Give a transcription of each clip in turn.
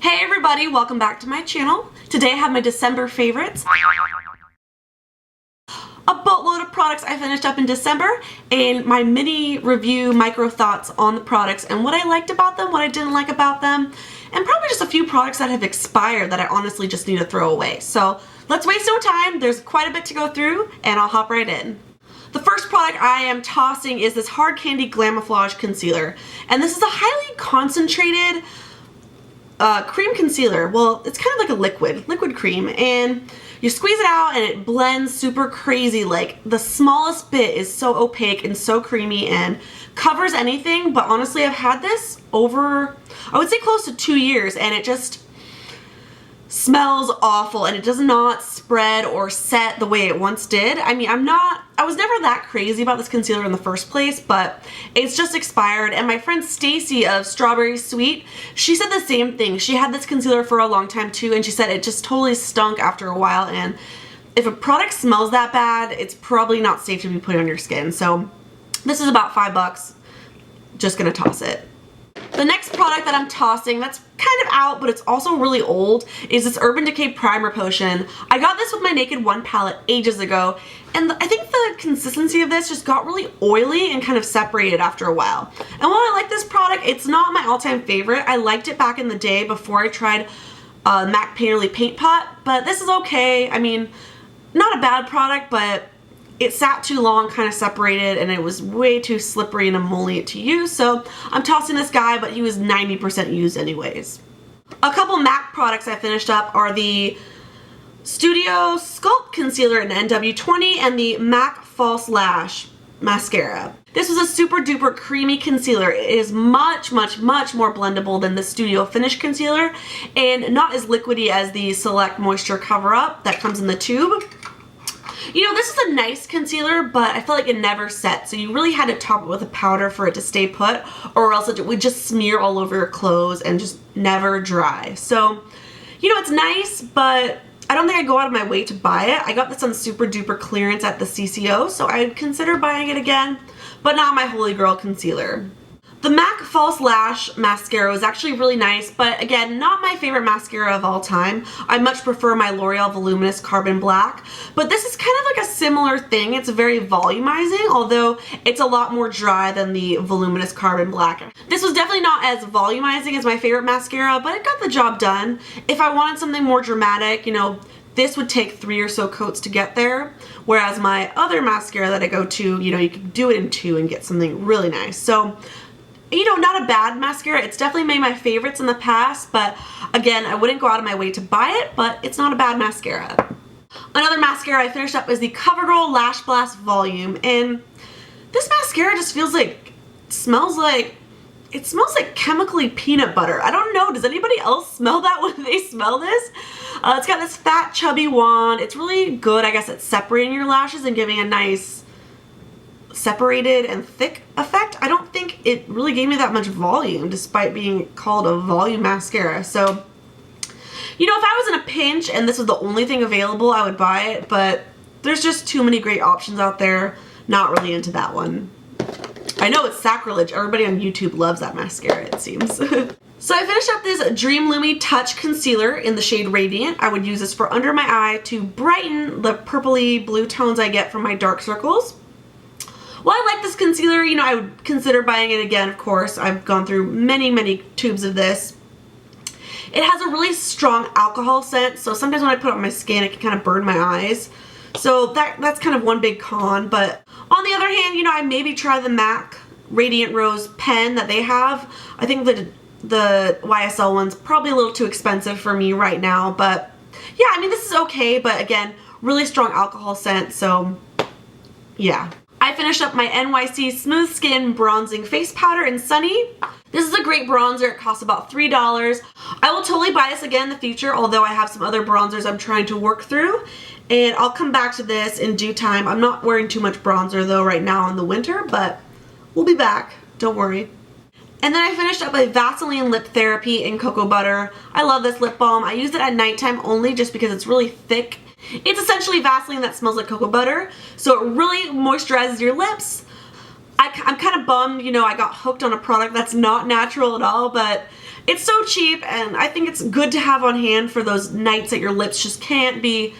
Hey everybody, welcome back to my channel. Today I have my December favorites. A boatload of products I finished up in December and my mini review micro thoughts on the products and what I liked about them, what I didn't like about them, and probably just a few products that have expired that I honestly just need to throw away. So let's waste no time. There's quite a bit to go through and I'll hop right in. The first product I am tossing is this Hard Candy Glamouflage Concealer. And this is a highly concentrated cream concealer. Well, it's kind of like a liquid cream, and you squeeze it out and it blends super crazy. Like the smallest bit is so opaque and so creamy and covers anything. But honestly, I've had this over, I would say close to 2 years, and it just smells awful and it does not spread or set the way it once did. I mean, I was never that crazy about this concealer in the first place, but it's just expired. And my friend Stacy of Strawberry Sweet, she said the same thing. She had this concealer for a long time too, and she said it just totally stunk after a while, and if a product smells that bad, it's probably not safe to be put on your skin. So this is about $5. Just gonna toss it. The next product that I'm tossing that's kind of out, but it's also really old, is this Urban Decay Primer Potion. I got this with my Naked One palette ages ago, and I think the consistency of this just got really oily and kind of separated after a while. And while I like this product, it's not my all-time favorite. I liked it back in the day before I tried MAC Painterly Paint Pot, but this is okay. I mean, not a bad product, but it sat too long, kind of separated, and it was way too slippery and emollient to use, so I'm tossing this guy, but he was 90% used anyways. A couple MAC products I finished up are the Studio Sculpt Concealer in NW20 and the MAC False Lash Mascara. This was a super duper creamy concealer. It is much more blendable than the Studio Finish Concealer and not as liquidy as the Select Moisture Cover Up that comes in the tube. You know, this is a nice concealer, but I feel like it never set, so you really had to top it with a powder for it to stay put, or else it would just smear all over your clothes and just never dry. So, you know, it's nice, but I don't think I'd go out of my way to buy it. I got this on super duper clearance at the CCO, so I'd consider buying it again, but not my holy grail concealer. The MAC False Lash Mascara is actually really nice, but again, not my favorite mascara of all time. I much prefer my L'Oreal Voluminous Carbon Black, but this is kind of like a similar thing. It's very volumizing, although it's a lot more dry than the Voluminous Carbon Black. This was definitely not as volumizing as my favorite mascara, but it got the job done. If I wanted something more dramatic, you know, this would take 3 or so coats to get there, whereas my other mascara that I go to, you know, you can do it in 2 and get something really nice. So, you know, not a bad mascara. It's definitely made my favorites in the past, but again, I wouldn't go out of my way to buy it, but it's not a bad mascara. Another mascara I finished up is the CoverGirl Lash Blast Volume, and this mascara just feels like, it smells like chemically peanut butter. I don't know, does anybody else smell that when they smell this? It's got this fat, chubby wand. It's really good, I guess, at separating your lashes and giving a nice separated and thick effect. I don't think it really gave me that much volume despite being called a volume mascara. So, you know, if I was in a pinch and this was the only thing available, I would buy it, but there's just too many great options out there. Not really into that one. I know it's sacrilege. Everybody on YouTube loves that mascara, it seems. So I finished up this Dream Lumi Touch Concealer in the shade Radiant. I would use this for under my eye to brighten the purpley blue tones I get from my dark circles. While I like this concealer, you know, I would consider buying it again, of course. I've gone through many tubes of this. It has a really strong alcohol scent, so sometimes when I put it on my skin, it can kind of burn my eyes. So that's kind of one big con, but on the other hand, you know, I'd maybe try the MAC Radiant Rose pen that they have. I think the YSL one's probably a little too expensive for me right now, but yeah, I mean, this is okay, but again, really strong alcohol scent, so yeah. I finished up my NYC Smooth Skin Bronzing Face Powder in Sunny. This is a great bronzer. It costs about $3. I will totally buy this again in the future, although I have some other bronzers I'm trying to work through, and I'll come back to this in due time. I'm not wearing too much bronzer though right now in the winter, but we'll be back. Don't worry. And then I finished up a Vaseline Lip Therapy in Cocoa Butter. I love this lip balm. I use it at nighttime only just because it's really thick. It's essentially Vaseline that smells like cocoa butter, so it really moisturizes your lips. I'm kind of bummed, you know, I got hooked on a product that's not natural at all, but It's so cheap, and I think it's good to have on hand for those nights that your lips just can't be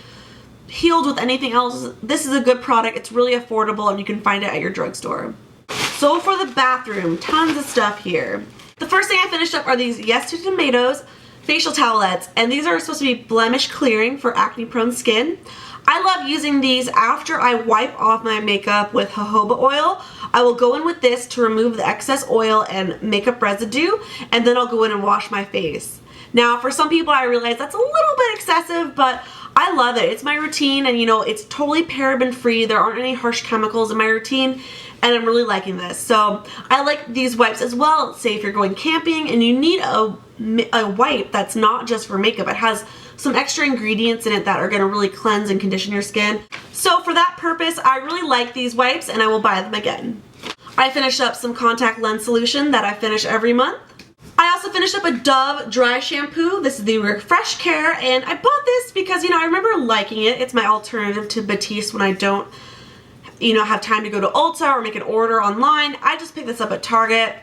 healed with anything else. This is a good product. It's really affordable, and you can find it at your drugstore. So for the bathroom, tons of stuff here. The first thing I finished up are these Yes to Tomatoes facial towelettes, and these are supposed to be blemish clearing for acne prone skin. I love using these after I wipe off my makeup with jojoba oil. I will go in with this to remove the excess oil and makeup residue, and then I'll go in and wash my face. Now, for some people, I realize that's a little bit excessive, but I love it. It's my routine, and you know, it's totally paraben free. There aren't any harsh chemicals in my routine, and I'm really liking this. So I like these wipes as well. Say if you're going camping and you need a wipe that's not just for makeup. It has some extra ingredients in it that are going to really cleanse and condition your skin. So for that purpose, I really like these wipes, and I will buy them again. I finished up some contact lens solution that I finish every month. I also finished up a Dove dry shampoo. This is the Refresh Care, and I bought this because, you know, I remember liking it. It's my alternative to Batiste when I don't, you know, have time to go to Ulta or make an order online. I just picked this up at Target.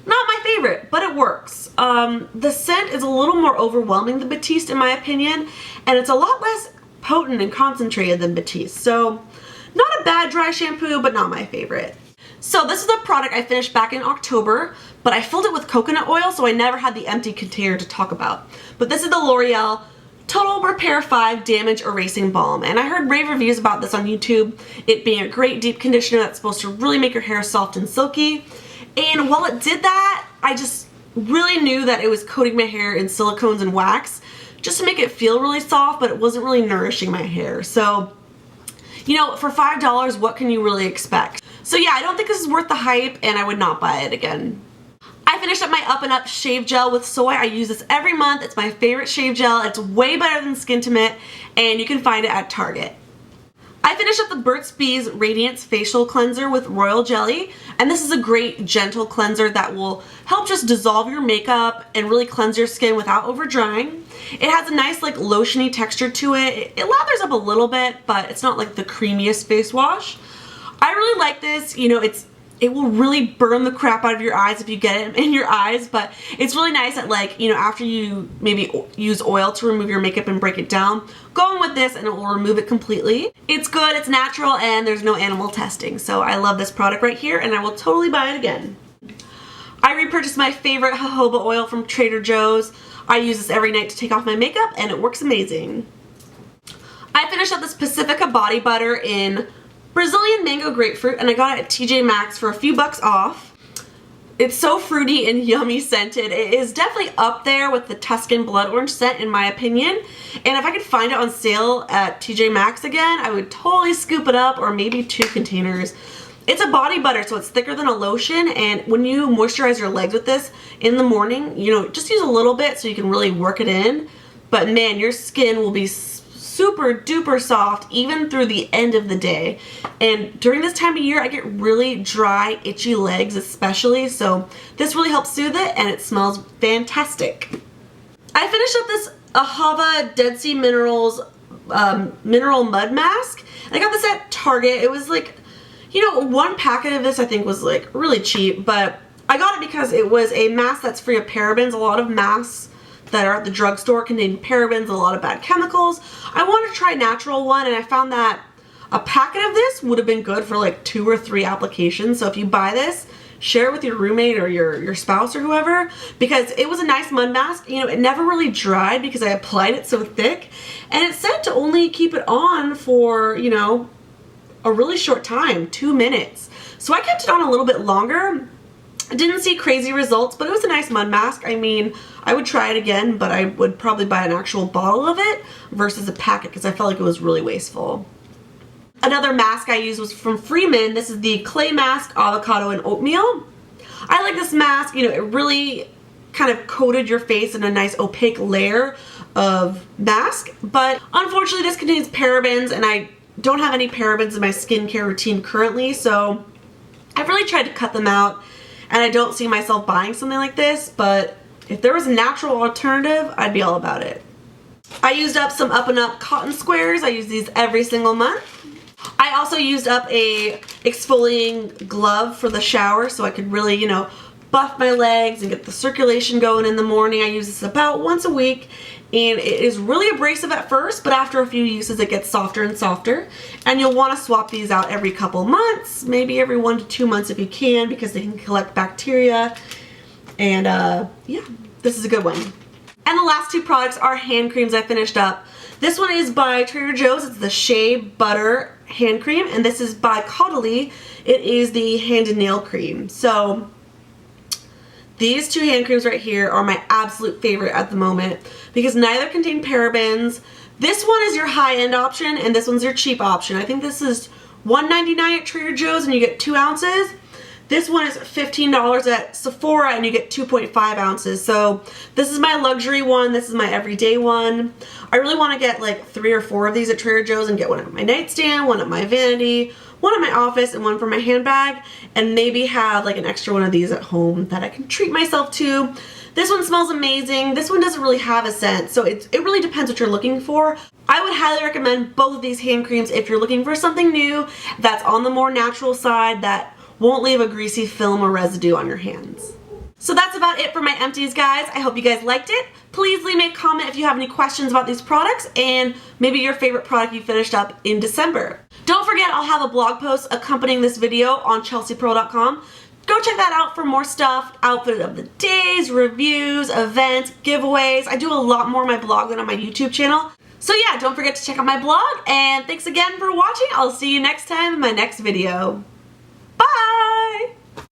Not my favorite, but it works. The scent is a little more overwhelming than Batiste in my opinion, and it's a lot less potent and concentrated than Batiste. So not a bad dry shampoo, but not my favorite. So this is a product I finished back in October, but I filled it with coconut oil, so I never had the empty container to talk about. But this is the L'Oreal Total Repair 5 Damage Erasing Balm, and I heard rave reviews about this on YouTube, it being a great deep conditioner that's supposed to really make your hair soft and silky. And while it did that, I just really knew that it was coating my hair in silicones and wax just to make it feel really soft, but it wasn't really nourishing my hair. So, you know, for $5, what can you really expect? So yeah, I don't think this is worth the hype, and I would not buy it again. I finished up my Up and Up shave gel with soy. I use this every month. It's my favorite shave gel. It's way better than Skin to Mit, and you can find it at Target. I finished up the Burt's Bees Radiance Facial Cleanser with Royal Jelly, and this is a great gentle cleanser that will help just dissolve your makeup and really cleanse your skin without over drying. It has a nice like lotiony texture to it. It lathers up a little bit, but it's not like the creamiest face wash. I really like this. You know, it will really burn the crap out of your eyes if you get it in your eyes, but it's really nice that, like, you know, after you maybe use oil to remove your makeup and break it down, go in with this and it will remove it completely. It's good, it's natural, and there's no animal testing. So I love this product right here, and I will totally buy it again. I repurchased my favorite jojoba oil from Trader Joe's. I use this every night to take off my makeup, and it works amazing. I finished up this Pacifica body butter in Brazilian mango grapefruit, and I got it at TJ Maxx for a few bucks off. It's so fruity and yummy scented. It is definitely up there with the Tuscan blood orange scent in my opinion, and if I could find it on sale at TJ Maxx again, I would totally scoop it up, or maybe 2 containers. It's a body butter, so it's thicker than a lotion, and when you moisturize your legs with this in the morning, you know, just use a little bit so you can really work it in, but man, your skin will be super duper soft even through the end of the day. And during this time of year, I get really dry, itchy legs especially, so this really helps soothe it, and it smells fantastic. I finished up this AHAVA Dead Sea Minerals Mineral Mud Mask. I got this at Target. It was like, you know, 1 packet of this I think was like really cheap, but I got it because it was a mask that's free of parabens. A lot of masks that are at the drugstore contain parabens, a lot of bad chemicals. I wanted to try a natural one, and I found that a packet of this would have been good for like 2 or 3 applications. So if you buy this, share it with your roommate or your spouse or whoever, because it was a nice mud mask. You know, it never really dried because I applied it so thick, and it said to only keep it on for, you know, a really short time, 2 minutes. So I kept it on a little bit longer. I didn't see crazy results, but it was a nice mud mask. I mean, I would try it again, but I would probably buy an actual bottle of it versus a packet because I felt like it was really wasteful. Another mask I used was from Freeman. This is the Clay Mask Avocado and Oatmeal. I like this mask. You know, it really kind of coated your face in a nice opaque layer of mask, but unfortunately this contains parabens, and I don't have any parabens in my skincare routine currently, so I've really tried to cut them out. And I don't see myself buying something like this, but if there was a natural alternative, I'd be all about it. I used up some Up and Up cotton squares. I use these every single month. I also used up a exfoliating glove for the shower so I could really, you know, buff my legs and get the circulation going in the morning. I use this about once a week, and it is really abrasive at first, but after a few uses it gets softer and softer. And you'll want to swap these out every couple months, maybe every 1 to 2 months if you can, because they can collect bacteria. And yeah, this is a good one. And the last two products are hand creams I finished up. This one is by Trader Joe's. It's the Shea Butter hand cream, and this is by Caudalie. It is the hand and nail cream. So these two hand creams right here are my absolute favorite at the moment because neither contain parabens. This one is your high-end option and this one's your cheap option. I think this is $1.99 at Trader Joe's and you get 2 ounces. This one is $15 at Sephora and you get 2.5 ounces. So this is my luxury one. This is my everyday one. I really want to get like 3 or 4 of these at Trader Joe's and get one at my nightstand, one at my vanity, one at my office, and one for my handbag, and maybe have like an extra one of these at home that I can treat myself to. This one smells amazing. This one doesn't really have a scent, so it really depends what you're looking for. I would highly recommend both of these hand creams if you're looking for something new that's on the more natural side that won't leave a greasy film or residue on your hands. So that's about it for my empties, guys. I hope you guys liked it. Please leave me a comment if you have any questions about these products and maybe your favorite product you finished up in December. Don't forget, I'll have a blog post accompanying this video on chelseapearl.com. Go check that out for more stuff, outfit of the days, reviews, events, giveaways. I do a lot more on my blog than on my YouTube channel. So yeah, don't forget to check out my blog, and thanks again for watching. I'll see you next time in my next video. Bye!